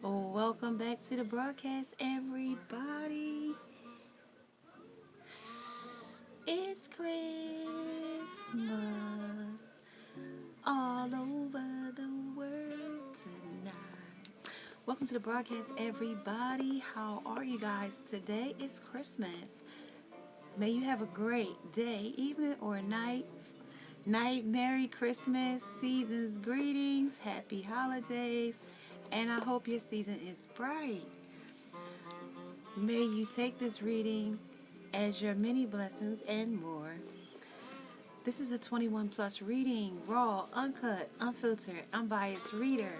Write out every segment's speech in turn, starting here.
Welcome back to the broadcast, everybody. It's Christmas all over the world tonight. Welcome to the broadcast, everybody. How are you guys today? It's Christmas. May you have a great day, evening, or night. Merry Christmas, season's greetings, happy holidays, and I hope your season is bright. May you take this reading as your many blessings and more. This is a 21 plus reading, raw, uncut, unfiltered, unbiased reader.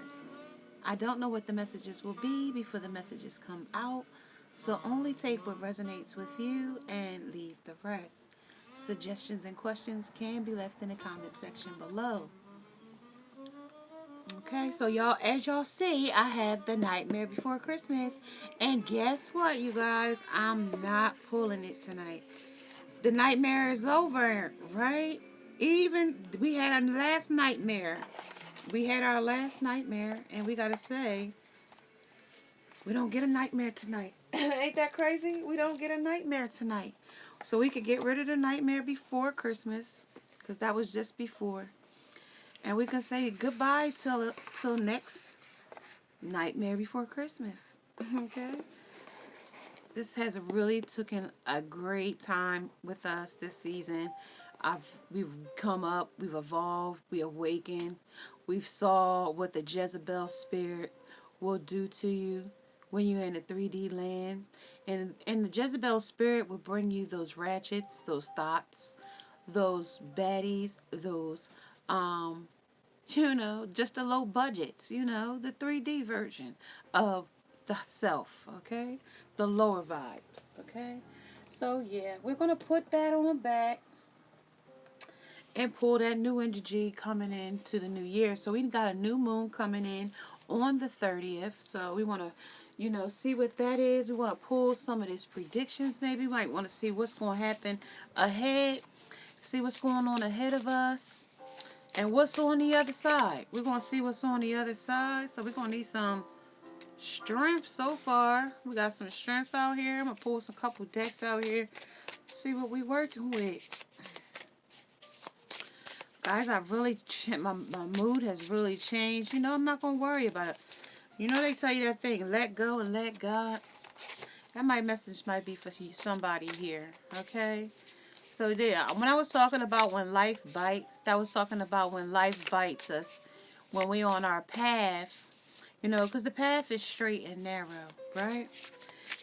I don't know what the messages will be before the messages come out, so only take what resonates with you and leave the rest. Suggestions and questions can be left in the comment section below. Okay, so as y'all see, I have the Nightmare Before Christmas. And guess what, you guys? I'm not pulling it tonight. The nightmare is over, right? Even we had our last nightmare. We had our last nightmare, and we gotta say, we don't get a nightmare tonight. Ain't that crazy? We don't get a nightmare tonight. So we could get rid of the Nightmare Before Christmas, because that was just before. And we can say goodbye till next Nightmare Before Christmas. Okay? This has really taken a great time with us this season. We've come up, we've evolved, we awakened. We've saw what the Jezebel spirit will do to you when you're in the 3D land. And the Jezebel spirit will bring you those ratchets, those thoughts, those baddies, those just the low budgets, the 3D version of the self, okay? The lower vibe, okay? So, yeah, we're going to put that on the back and pull that new energy coming into the new year. So, we got a new moon coming in on the 30th. So, we want to, see what that is. We want to pull some of these predictions, maybe. We might want to see what's going to happen ahead, see what's going on ahead of us. And what's on the other side? We're going to see what's on the other side. So we're going to need some strength so far. We got some strength out here. I'm going to pull some couple decks out here. See what we're working with. Guys, my mood has really changed. I'm not going to worry about it. They tell you that thing, let go and let God. That message might be for somebody here, okay? So yeah, when I was talking about when life bites, that was talking about when life bites us, when we're on our path, because the path is straight and narrow, right?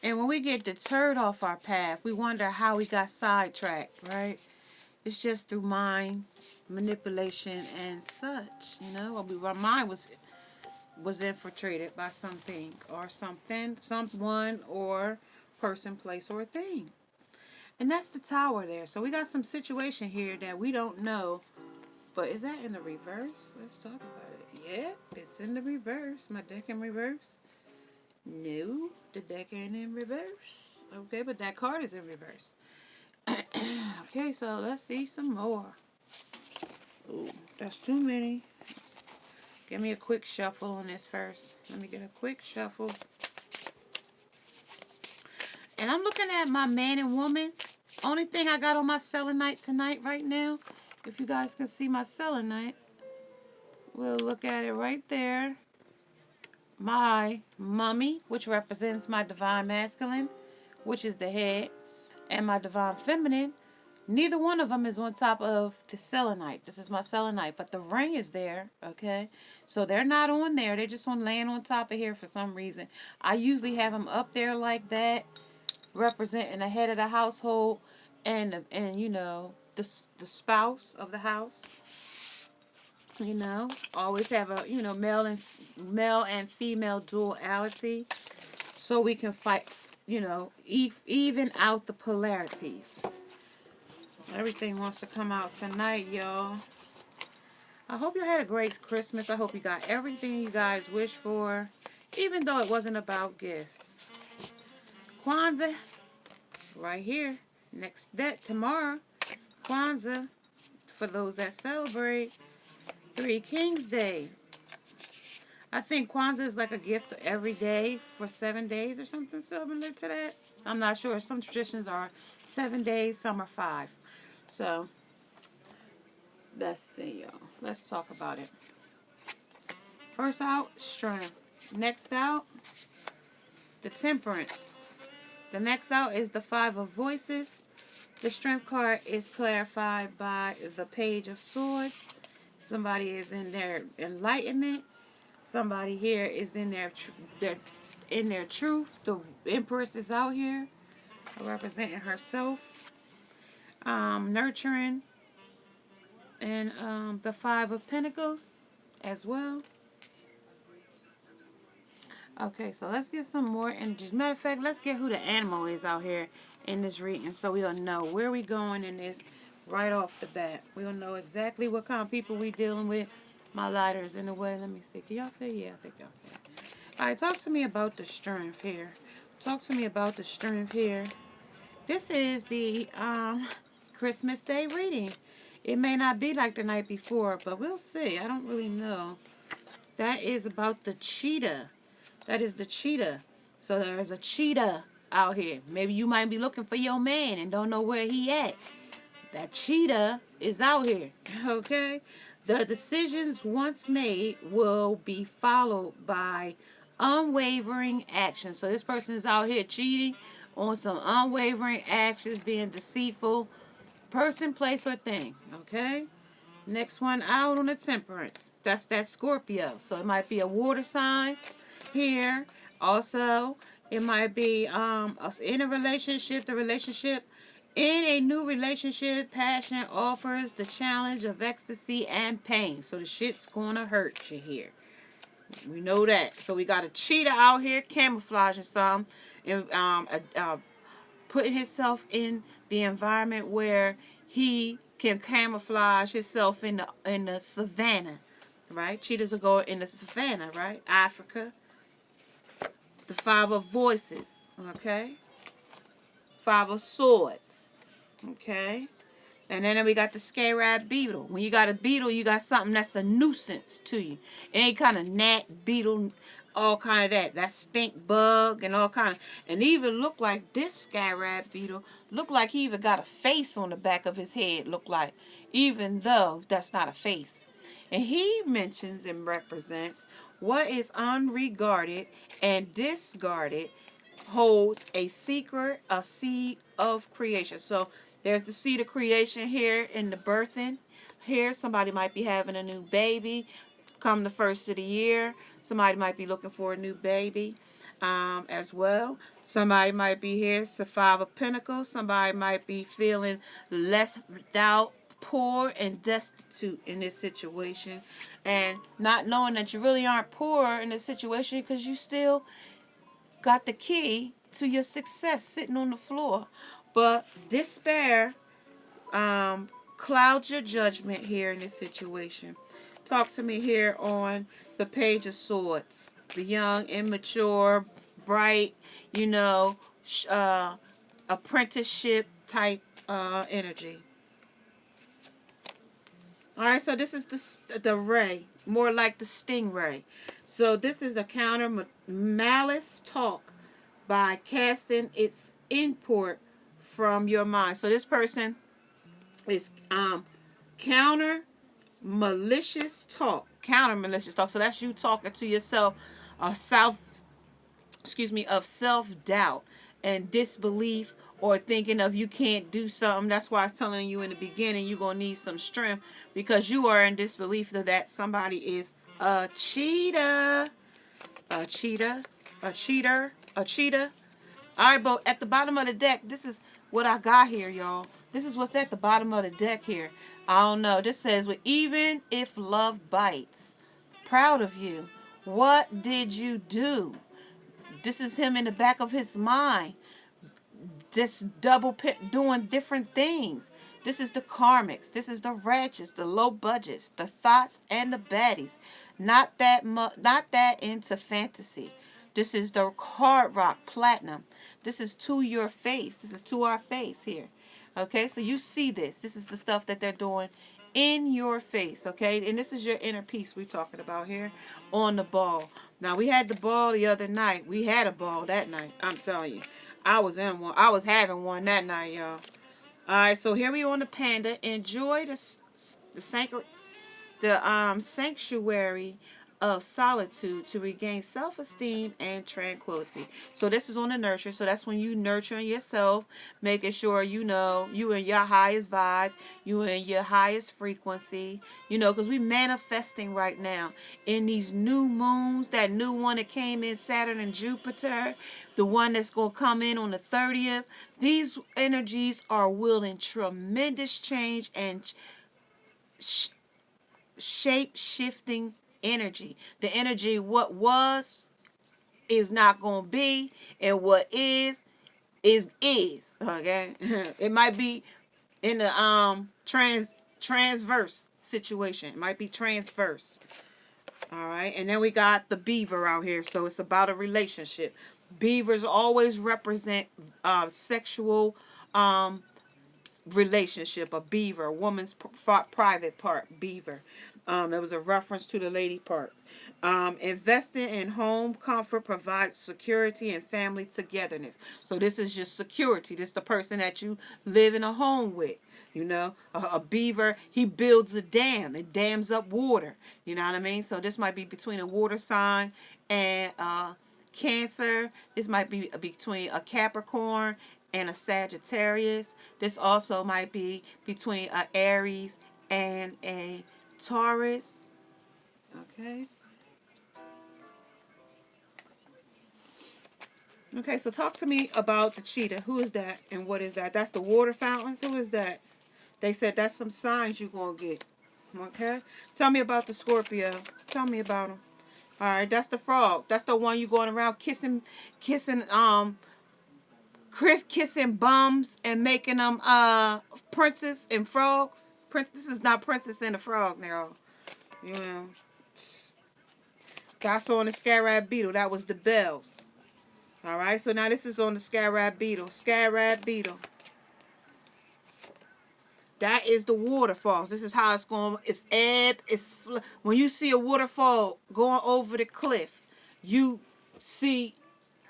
And when we get deterred off our path, we wonder how we got sidetracked, right? It's just through mind manipulation and such, our mind was infiltrated by something or something, someone or person, place, or thing. And that's the tower there. So we got some situation here that we don't know. But is that in the reverse? Let's talk about it. Yeah, it's in the reverse. My deck in reverse. No, the deck ain't in reverse. Okay, but that card is in reverse. Okay, so let's see some more. Ooh, that's too many. Give me a quick shuffle on this first. Let me get a quick shuffle. And I'm looking at my man and woman. Only thing I got on my selenite tonight right now, if you guys can see my selenite, we'll look at it right there. My mummy, which represents my divine masculine, which is the head, and my divine feminine. Neither one of them is on top of the selenite. This is my selenite, but the ring is there, okay? So they're not on there. They're just laying on top of here for some reason. I usually have them up there like that, representing the head of the household and the spouse of the house. Always have a male and female duality, so we can fight. Even out the polarities. Everything wants to come out tonight, y'all. I hope you had a great Christmas. I hope you got everything you guys wish for, even though it wasn't about gifts. Kwanzaa, right here. Next day, tomorrow. Kwanzaa, for those that celebrate. Three Kings Day. I think Kwanzaa is like a gift every day for 7 days or something similar to that. I'm not sure. Some traditions are 7 days, some are 5. So, let's see, y'all. Let's talk about it. First out, strength. Next out, the temperance. The next out is the 5 of voices. The strength card is clarified by the page of swords. Somebody is in their enlightenment. Somebody here is in their truth. The Empress is out here representing herself, nurturing, and the 5 of Pentacles as well. Okay, so let's get some more energies. Matter of fact, let's get who the animal is out here in this reading so we'll know where we going in this right off the bat. We'll know exactly what kind of people we dealing with. My lighter is in the way. Let me see. Can y'all say? Yeah, I think y'all can. All right, talk to me about the strength here. Talk to me about the strength here. This is the Christmas Day reading. It may not be like the night before, but we'll see. I don't really know. That is about the cheetah. That is the cheetah. So there's a cheetah out here. Maybe you might be looking for your man and don't know where he at. That cheetah is out here. Okay? The decisions once made will be followed by unwavering action. So this person is out here cheating on some unwavering actions, being deceitful. Person, place, or thing. Okay? Next one out on the temperance. That's that Scorpio. So it might be a water sign here. Also, it might be in a relationship. The relationship in a new relationship, passion offers the challenge of ecstasy and pain. So the shit's gonna hurt you here. We know that. So we got a cheetah out here camouflaging some, and putting himself in the environment where he can camouflage himself in the savannah, right? Cheetahs will go in the savannah, right? Africa. The 5 of voices, okay? 5 of swords, okay? And then we got the scarab beetle. When you got a beetle, you got something that's a nuisance to you. Any kind of gnat, beetle, all kind of that. That stink bug and all kind of. And even look like this scarab beetle. Look like he even got a face on the back of his head. Look like. Even though that's not a face. And he mentions and represents what is unregarded and discarded holds a secret, a seed of creation. So there's the seed of creation here in the birthing. Here, somebody might be having a new baby. Come the first of the year, somebody might be looking for a new baby as well. Somebody might be here, it's the 5 of Pentacles. Somebody might be feeling less doubt, poor and destitute in this situation, and not knowing that you really aren't poor in this situation because you still got the key to your success sitting on the floor. But despair clouds your judgment here in this situation. Talk to me here on the page of swords. The young, immature, bright, apprenticeship type energy. Alright, so this is the ray, more like the stingray. So this is a counter malice talk by casting its import from your mind. So this person is counter malicious talk. So that's you talking to yourself of self-doubt and disbelief, or thinking of you can't do something. That's why I was telling you in the beginning you're going to need some strength, because you are in disbelief that somebody is a cheater. A cheater. All right, but at the bottom of the deck, this is what I got here, y'all. This is what's at the bottom of the deck here. I don't know. This says, well, even if love bites, proud of you. What did you do? This is him in the back of his mind, just doing different things. This is the karmics. This is the ratchets, the low budgets, the thoughts, and the baddies. Not that into fantasy. This is the hard rock platinum. This is to your face. This is to our face here. Okay, so you see this. This is the stuff that they're doing in your face, okay? And this is your inner peace we're talking about here on the ball. Now, we had the ball the other night. We had a ball that night. I'm telling you. I was in one. I was having one that night, y'all. All right, so here we on the panda. Enjoy the sanctuary of solitude to regain self-esteem and tranquility. So this is on the nurture. So that's when you nurturing yourself, making sure you know you in your highest vibe, you in your highest frequency. You know, because we manifesting right now in these new moons. That new one that came in, Saturn and Jupiter, the one that's going to come in on the 30th. These energies are willing tremendous change and shape-shifting energy. The energy what was is not going to be, and what is. Okay? It might be in the transverse situation. It might be transverse. All right? And then we got the beaver out here. So it's about a relationship. Beavers always represent sexual relationship, a beaver, a woman's private part, beaver. There was a reference to the lady part. Investing in home comfort provides security and family togetherness. So this is just security. This is the person that you live in a home with. You know, a beaver, he builds a dam. It dams up water. You know what I mean? So this might be between a water sign and Cancer. This might be between a Capricorn and a Sagittarius. This also might be between a Aries and a Taurus. Okay. Okay, so talk to me about the cheetah. Who is that and what is that? That's the water fountains. Who is that? They said that's some signs you're going to get. Okay? Tell me about the Scorpio. Tell me about them. All right, that's the frog. That's the one you going around kissing kissing bums and making them princess and frogs. This is not Princess and the Frog now. You know. That's on the scarab beetle. That was the bells. All right, so now this is on the scarab beetle. Scarab beetle. That is the waterfalls. This is how it's going. It's ebb. When you see a waterfall going over the cliff, you see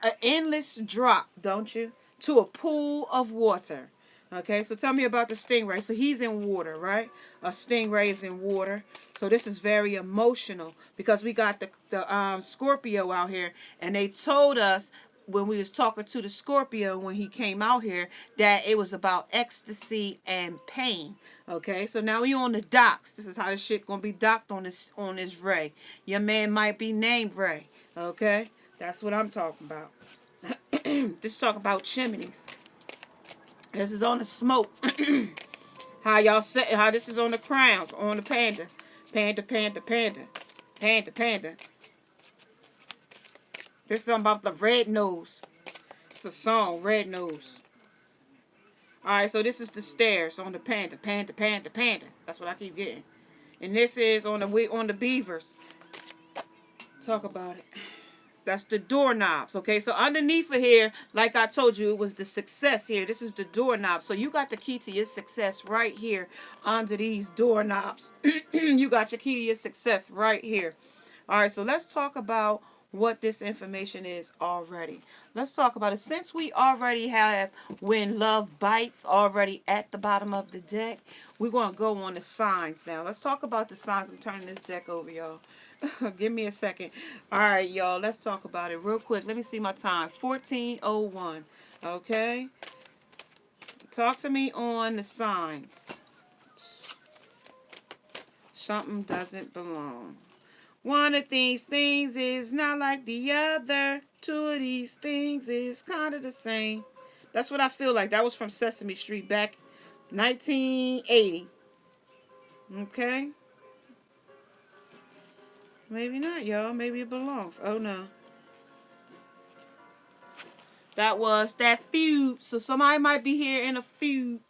an endless drop, don't you? To a pool of water. Okay, so tell me about the stingray. So he's in water, right? A stingray is in water. So this is very emotional because we got the Scorpio out here, and they told us when we was talking to the Scorpio when he came out here that it was about ecstasy and pain. Okay, so now we on the docks. This is how this shit gonna be docked on this Ray. Your man might be named Ray. Okay, that's what I'm talking about. This talk about chimneys. This is on the smoke. How y'all say how this is on the crowns, on the panda. Panda, panda, panda. Panda, panda. This is something about the red nose. It's a song, Red Nose. Alright, so this is the stairs on the panda. Panda, panda, panda. That's what I keep getting. And this is on the beavers. Talk about it. That's the doorknobs, okay? So underneath of here, like I told you, it was the success here. This is the doorknob. So you got the key to your success right here under these doorknobs. You got your key to your success right here. All right, so let's talk about what this information is already. Let's talk about it. Since we already have When Love Bites already at the bottom of the deck, we're going to go on the signs now. Let's talk about the signs. I'm turning this deck over, y'all. Give me a second. All right, y'all. Let's talk about it real quick. Let me see my time. 14:01. Okay. Talk to me on the signs. Something doesn't belong. One of these things is not like the other. Two of these things is kind of the same. That's what I feel like. That was from Sesame Street back 1980. Okay. Maybe not, y'all. Maybe it belongs. Oh, no. That was that feud. So somebody might be here in a feud.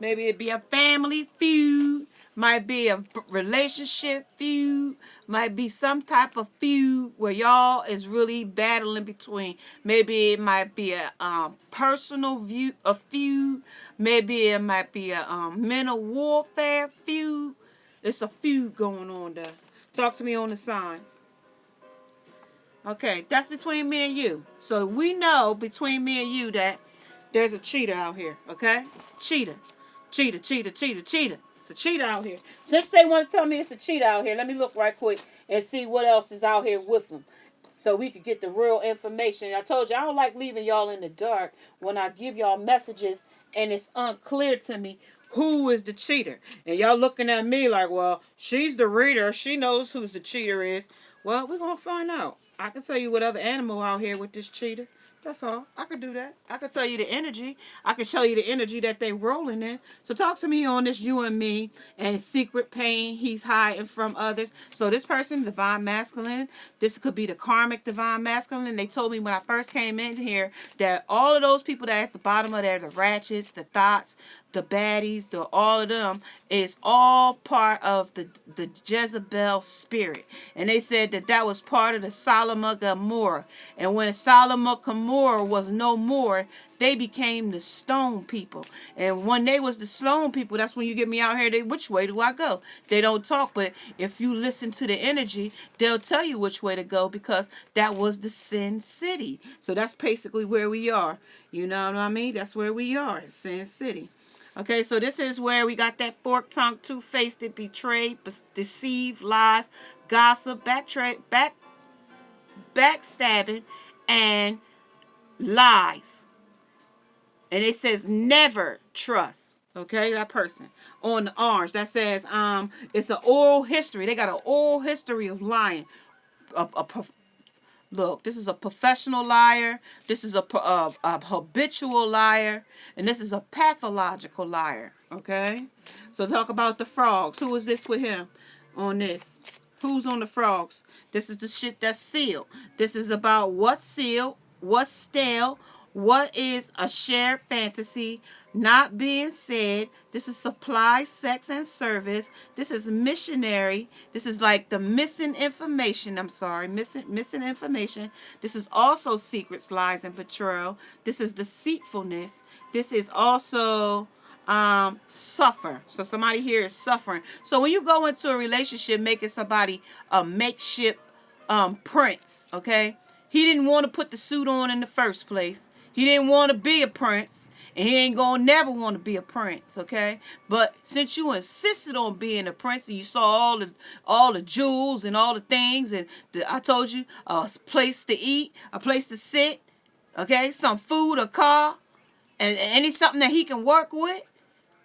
Maybe it'd be a family feud. Might be a relationship feud. Might be some type of feud where y'all is really battling between. Maybe it might be a personal feud. Maybe it might be a mental warfare feud. It's a feud going on there. Talk to me on the signs. Okay, that's between me and you. So we know between me and you that there's a cheater out here, okay? Cheater. Cheater, cheater, cheater, cheater. It's a cheater out here. Since they want to tell me it's a cheater out here, let me look right quick and see what else is out here with them, so we could get the real information. I told you, I don't like leaving y'all in the dark when I give y'all messages and it's unclear to me who is the cheater. And y'all looking at me like, well, she's the reader. She knows who the cheater is. Well, we're going to find out. I can tell you what other animal out here with this cheater. That's all. I could do that. I could tell you the energy. I could tell you the energy that they rolling in. So talk to me on this you and me and secret pain he's hiding from others. So this person, divine masculine, this could be the karmic divine masculine. They told me when I first came in here that all of those people that are at the bottom of there, the ratchets, the thoughts, the baddies, the all of them, is all part of the Jezebel spirit. And they said that that was part of the Solomon Gomorrah. And when Solomon Gomorrah was no more, they became the stone people. And when they was the stone people, that's when you get me out here, they, which way do I go? They don't talk, but if you listen to the energy, they'll tell you which way to go, because that was the sin city. So that's basically where we are. You know what I mean? That's where we are, Sin City. Okay, so this is where we got that forked tongue, two-faced, betrayed, deceived, lies, gossip, backstabbing, and lies. And it says never trust. Okay, that person on the orange that says it's an oral history. They got an oral history of lying. Look, this is a professional liar. This is a habitual liar. And this is a pathological liar. Okay? So talk about the frogs. Who is this with him on this? Who's on the frogs? This is the shit that's sealed. This is about what's sealed, what's stale, what is a shared fantasy, not being said. This is supply, sex, and service. This is missionary. This is like the missing information. I'm sorry, missing information. This is also secrets, lies, and betrayal. This is deceitfulness. This is also suffer. So somebody here is suffering. So when you go into a relationship making somebody a makeshift prince, okay? He didn't want to put the suit on in the first place. He didn't want to be a prince, and he ain't gonna never want to be a prince, okay? But since you insisted on being a prince, and you saw all the jewels and all the things, and I told you a place to eat, a place to sit, okay, some food, a car, and any something that he can work with,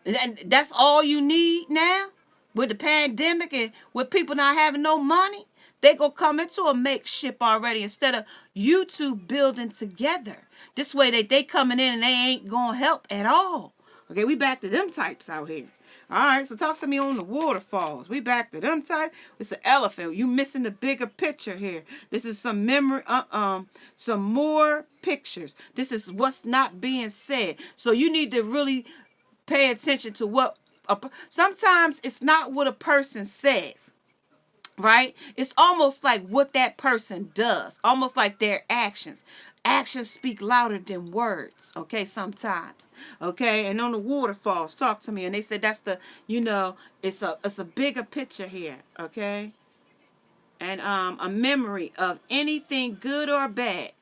and that's all you need now with the pandemic and with people not having no money. They gonna come into a makeshift already instead of you two building together. This way they coming in and they ain't gonna help at all. Okay, we back to them types out here. All right, so talk to me on the waterfalls. We back to them type. It's an elephant. You missing the bigger picture here. This is some memory, some more pictures. This is what's not being said. So you need to really pay attention to what. Sometimes it's not what a person says. Right? It's almost like what that person does. Almost like their actions. Actions speak louder than words. Okay, sometimes. Okay, and on the waterfalls, talk to me. And they said that's the, it's a bigger picture here. Okay, and a memory of anything good or bad.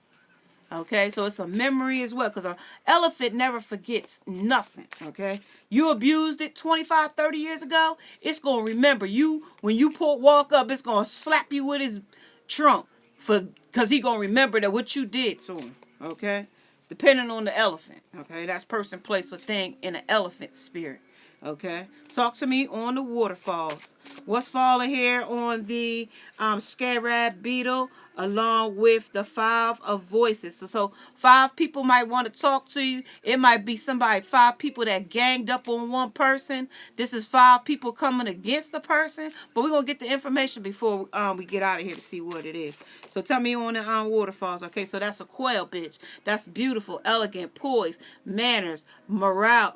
Okay, so it's a memory as well, because an elephant never forgets nothing, okay? You abused it 25, 30 years ago, it's going to remember you. When you walk up, it's going to slap you with his trunk, because he going to remember that what you did to him, okay? Depending on the elephant, okay? That's person, place, or thing in an elephant spirit, okay? Talk to me on the waterfalls. What's falling here on the scarab beetle, along with the 5 of voices. So 5 people might want to talk to you. It might be 5 people that ganged up on one person. This is 5 people coming against the person. But we're going to get the information before we get out of here to see what it is. So tell me on the waterfalls. Okay, so that's a quail, bitch. That's beautiful, elegant, poise, manners, morale.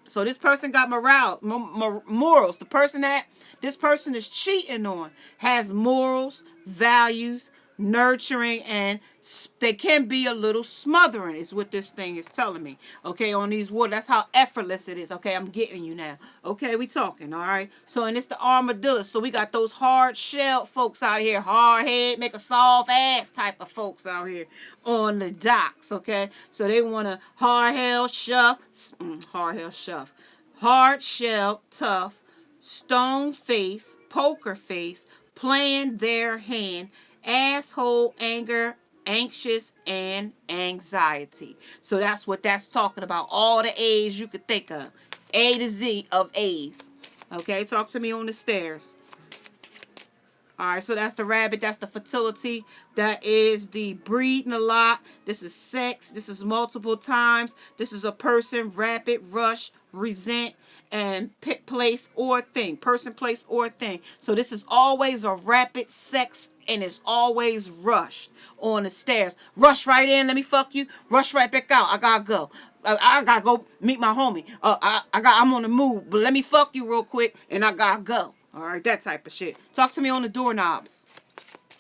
So this person got morale, morals. The person that this person is cheating on has morals, values, nurturing, and they can be a little smothering is what this thing is telling me. Okay, on these waters. That's how effortless it is. Okay, I'm getting you now. Okay, we talking, all right? So, and it's the armadillo. So we got those hard-shelled folks out here, hard head, make a soft ass type of folks out here on the docks, okay? So they want to hard-shelled, tough, stone face, poker face, playing their hand, asshole, anger, anxious, and anxiety. So that's what that's talking about. All the A's you could think of. A to Z of A's. Okay, talk to me on the stairs. All right, so that's the rabbit. That's the fertility. That is the breeding a lot. This is sex. This is multiple times. This is a person, rapid, rush, resent, and pick, place, or thing. Person, place, or thing. So this is always a rapid sex, and it's always rushed on the stairs. Rush right in, let me fuck you. Rush right back out. I gotta go. I gotta go meet my homie. I'm on the move, but let me fuck you real quick, and I gotta go. All right, that type of shit. Talk to me on the doorknobs.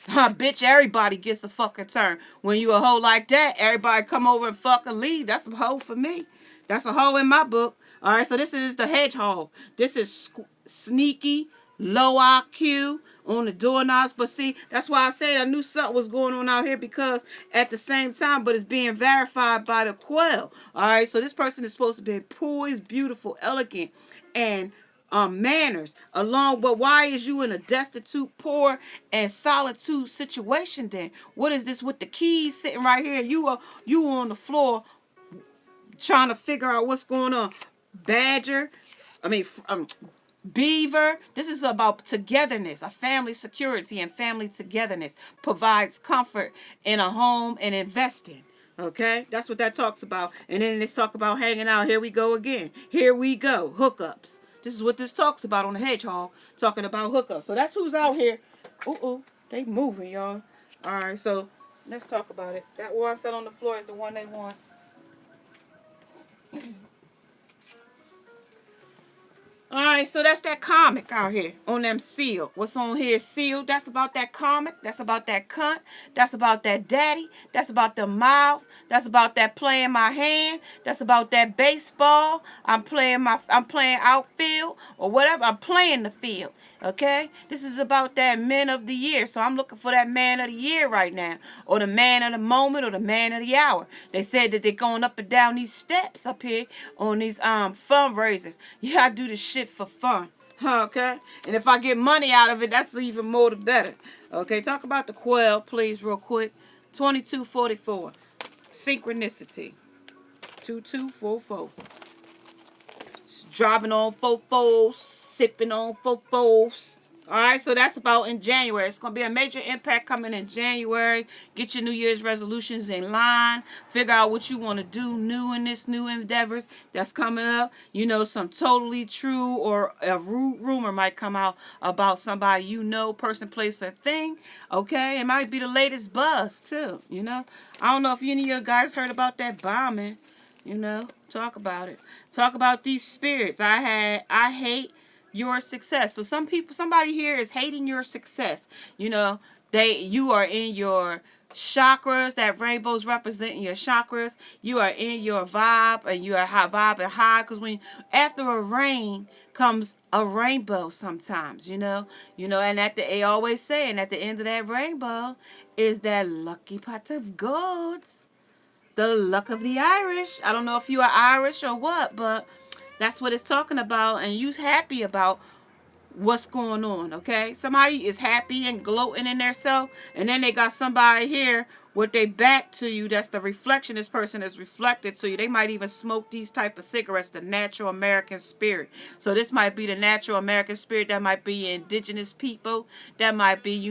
Bitch, everybody gets a fucking turn. When you a hoe like that, everybody come over and fucking leave. That's a hoe for me. That's a hoe in my book. All right, so this is the hedgehog. This is sneaky, low IQ on the doorknobs. But see, that's why I said I knew something was going on out here, because at the same time, but it's being verified by the quail. All right, so this person is supposed to be poised, beautiful, elegant, and manners, along with why is you in a destitute, poor, and solitude situation then? What is this with the keys sitting right here? You on the floor trying to figure out what's going on. Beaver. This is about togetherness, a family security, and family togetherness provides comfort in a home and investing. Okay, that's what that talks about. And then let's talk about hanging out. Here we go again. Here we go. Hookups. This is what this talks about on the hedgehog, talking about hookups. So that's who's out here. Ooh, they moving, y'all. All right, so let's talk about it. That one fell on the floor is the one they want. All right, so that's that comic out here on them sealed. What's on here is sealed. That's about that comic. That's about that cunt. That's about that daddy. That's about the miles. That's about that playing my hand. That's about that baseball. I'm playing outfield or whatever. I'm playing the field. Okay? This is about that man of the year. So I'm looking for that man of the year right now, or the man of the moment, or the man of the hour. They said that they're going up and down these steps up here on these fundraisers. Yeah, I do this shit for fun. Okay? And if I get money out of it, that's even more the better. Okay, talk about the quail, please, real quick. 2244. Synchronicity. 2244. Driving on fofos, sipping on fofos. Alright, so that's about in January. It's going to be a major impact coming in January. Get your New Year's resolutions in line. Figure out what you want to do new in this new endeavors that's coming up. You know, some totally true or a rumor might come out about somebody you know, person, place, or thing. Okay, it might be the latest buzz too, you know. I don't know if any of you guys heard about that bombing, you know. Talk about it. Talk about these spirits. I hate your success. So somebody here is hating your success. You know, you are in your chakras. That rainbow's representing your chakras. You are in your vibe, and you are vibe and high, because when after a rain comes a rainbow sometimes, you know, and they always say, and at the end of that rainbow is that lucky pot of golds. The luck of the Irish. I don't know if you are Irish or what, but that's what it's talking about. And you's happy about what's going on, okay? Somebody is happy and gloating in their self, and then they got somebody here with their back to you. That's the reflection this person is reflected to you. They might even smoke these type of cigarettes, the natural American spirit. So this might be the natural American spirit. That might be indigenous people. That might be,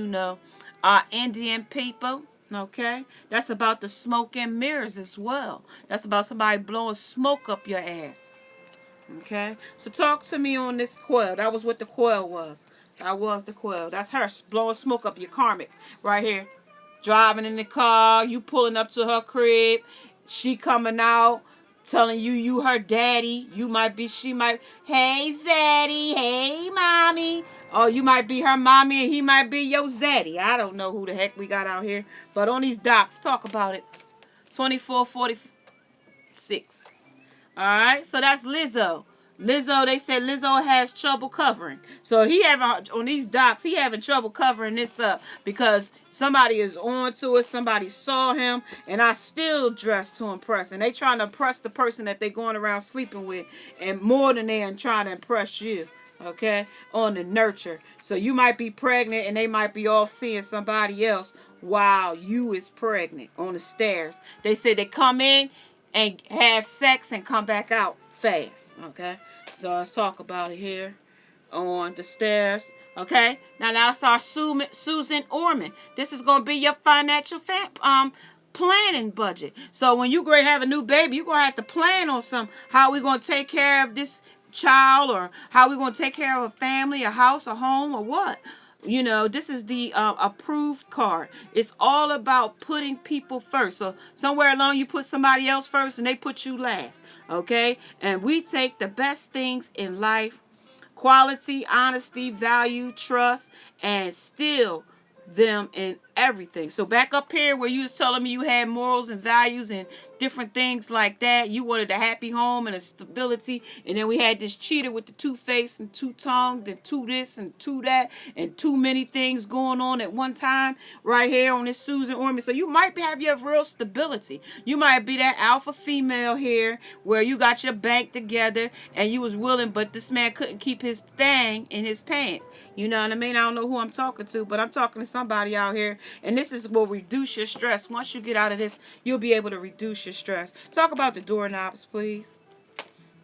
Indian people. Okay, that's about the smoke and mirrors as well. That's about somebody blowing smoke up your ass. Okay, so talk to me on this quail. That was what the quail was. That was the quail. That's her blowing smoke up your karmic right here. Driving in the car, you pulling up to her crib, she coming out, telling you her daddy. You might be, she might, hey zaddy, hey mommy. Or you might be her mommy and he might be your zaddy. I don't know who the heck we got out here. But on these docs, talk about it. 2446. Alright, so that's Lizzo. Lizzo, they said Lizzo has trouble covering. So he having, on these docs, he having trouble covering this up because somebody is on to it. Somebody saw him, and I still dress to impress. And they trying to impress the person that they going around sleeping with, and more than they are trying to impress you. Okay, on the nurture. So you might be pregnant, and they might be off seeing somebody else while you is pregnant on the stairs. They said they come in and have sex and come back out fast. Okay, so let's talk about it here on the stairs. Okay, now it's our Susan Orman. This is gonna be your financial planning budget. So when you gonna have a new baby, you're gonna have to plan on how we gonna take care of this child, or how we gonna take care of a family, a house, a home, or what. You know, this is the approved card. It's all about putting people first. So somewhere along you put somebody else first and they put you last. Okay? And we take the best things in life, quality, honesty, value, trust, and still them in everything. So back up here where you was telling me you had morals and values and different things like that. You wanted a happy home and a stability. And then we had this cheater with the two-faced and two-tongued and two this and two that and too many things going on at one time right here on this Susan Orman. So you might have your real stability. You might be that alpha female here where you got your bank together and you was willing, but this man couldn't keep his thing in his pants. You know what I mean? I don't know who I'm talking to, but I'm talking to somebody out here. And this will reduce your stress. Once you get out of this, you'll be able to reduce your stress. Talk about the doorknobs, please.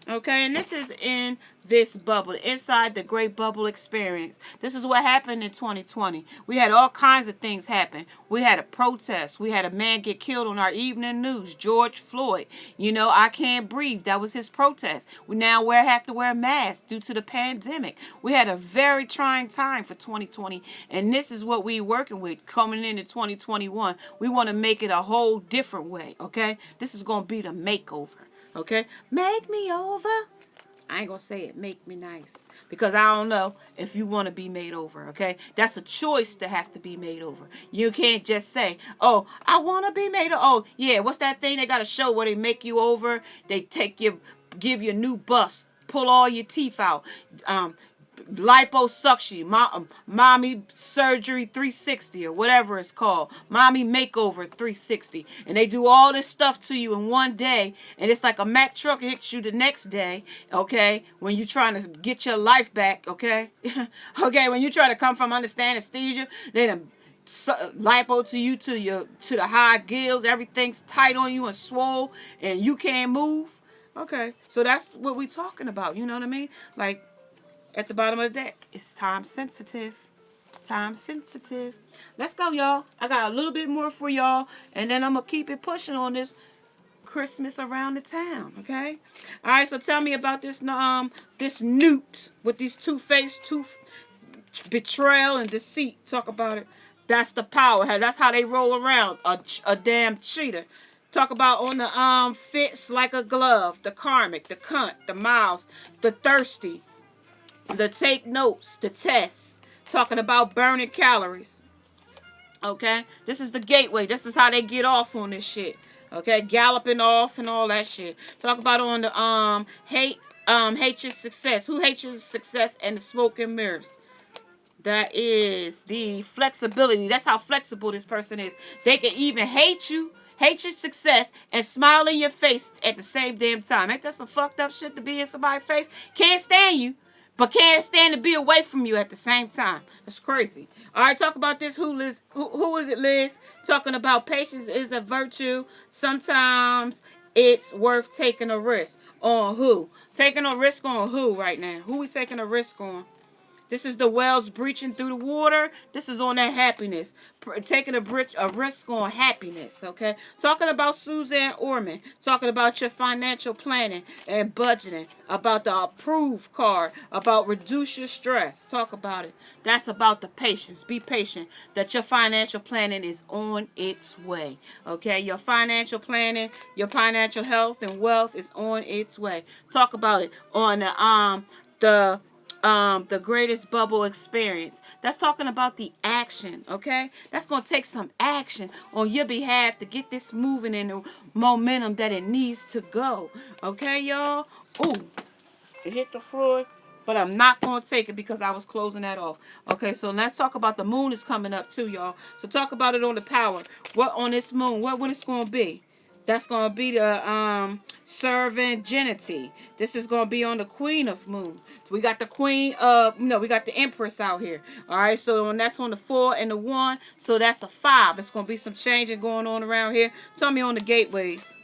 Okay, and this is in this bubble, inside the Great Bubble Experience. This is what happened in 2020. We had all kinds of things happen. We had a protest. We had a man get killed on our evening news, George Floyd. You know, I can't breathe. That was his protest. We now have to wear masks due to the pandemic. We had a very trying time for 2020, and this is what we're working with coming into 2021. We want to make it a whole different way, okay? This is going to be the makeover. Okay, make me over. I ain't gonna say it, make me nice, because I don't know if you want to be made over. Okay, that's a choice to have to be made over. You can't just say, oh, I want to be made over. Oh yeah, what's that thing they got a show where they make you over? They give you a new bust, pull all your teeth out, liposuction, mommy surgery 360 or whatever it's called, mommy makeover 360, and they do all this stuff to you in one day, and it's like a Mack truck hits you the next day. Okay, when you're trying to get your life back. Okay, okay, when you try to come from under anesthesia, they done lipo to you to the high gills, everything's tight on you and swole, and you can't move. Okay, so that's what we're talking about. You know what I mean? Like, at the bottom of the deck, it's time sensitive. Time sensitive. Let's go, y'all. I got a little bit more for y'all, and then I'm going to keep it pushing on this Christmas around the town, okay? All right, so tell me about this newt with these two-faced, betrayal and deceit. Talk about it. That's the power. That's how they roll around. A damn cheater. Talk about on the fits like a glove. The karmic, the cunt, the miles, the thirsty, the take notes, the tests, talking about burning calories. Okay, this is the gateway. This is how they get off on this shit. Okay, galloping off and all that shit. Talk about on the hate your success. Who hates your success? And the smoke and mirrors. That is the flexibility. That's how flexible this person is. They can even hate you, hate your success, and smile in your face at the same damn time. Ain't that some fucked up shit to be in somebody's face? Can't stand you, but can't stand to be away from you at the same time. That's crazy. All right, talk about this. Who is it, Liz? Talking about patience is a virtue. Sometimes it's worth taking a risk. On who? Taking a risk on who right now? Who we taking a risk on? This is the whales breaching through the water. This is on that happiness. Taking a risk on happiness, okay? Talking about Suzanne Orman. Talking about your financial planning and budgeting. About the approve card. About reduce your stress. Talk about it. That's about the patience. Be patient. That your financial planning is on its way, okay? Your financial planning, your financial health and wealth is on its way. Talk about it on the greatest bubble experience. That's talking about the action, okay? That's going to take some action on your behalf to get this moving in the momentum that it needs to go, okay, y'all? Ooh, it hit the floor, but I'm not going to take it because I was closing that off. Okay, so let's talk about the moon is coming up too, y'all. So talk about it on the power. What on this moon, what it's going to be? That's going to be the servant genity. This is going to be on the queen of moon. So we got the queen of, we got the empress out here. All right, so that's on the 4 and the 1. So that's a 5. It's going to be some changing going on around here. Tell me on the gateways.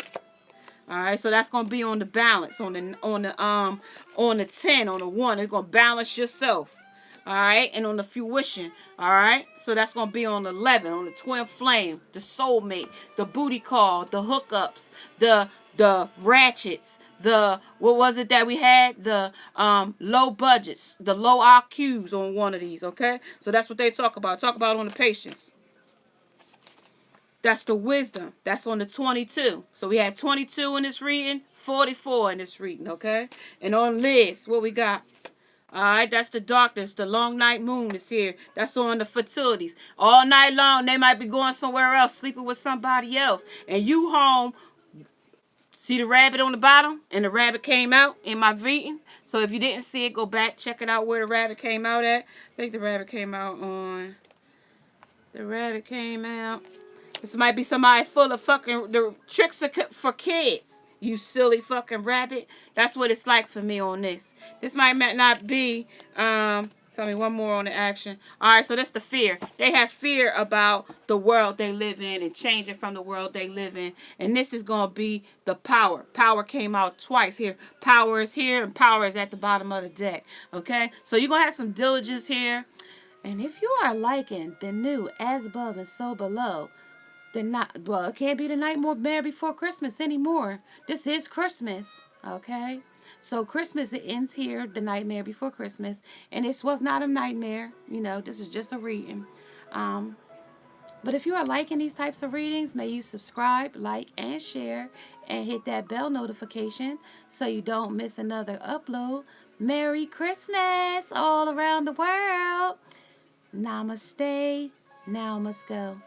All right, so that's gonna be on the balance, on the 10, on the 1. It's gonna balance yourself. All right, and on the fruition. All right, so that's gonna be on the 11, on the twin flame, the soulmate, the booty call, the hookups, the ratchets, the what was it that we had? The low budgets, the low IQs on one of these. Okay, so that's what they talk about. Talk about on the patience. That's the wisdom. That's on the 22. So we had 22 in this reading, 44 in this reading, okay? And on this, what we got? All right, that's the darkness. The long night moon is here. That's on the fertilities. All night long, they might be going somewhere else, sleeping with somebody else. And you home, see the rabbit on the bottom? And the rabbit came out in my reading. So if you didn't see it, go back, check it out where the rabbit came out at. I think the rabbit came out on... The rabbit came out... This might be somebody full of fucking the tricks for kids. You silly fucking rabbit. That's what it's like for me on this. This might not be, tell me one more on the action. Alright, so that's the fear. They have fear about the world they live in and changing from the world they live in. And this is going to be the power. Power came out twice here. Power is here and power is at the bottom of the deck. Okay? So you're going to have some diligence here. And if you are liking the new As Above and So Below, it can't be the Nightmare Before Christmas anymore. This is Christmas, okay? So Christmas, it ends here, the Nightmare Before Christmas. And this was not a nightmare. This is just a reading. But if you are liking these types of readings, may you subscribe, like, and share. And hit that bell notification so you don't miss another upload. Merry Christmas all around the world. Namaste. Now must go.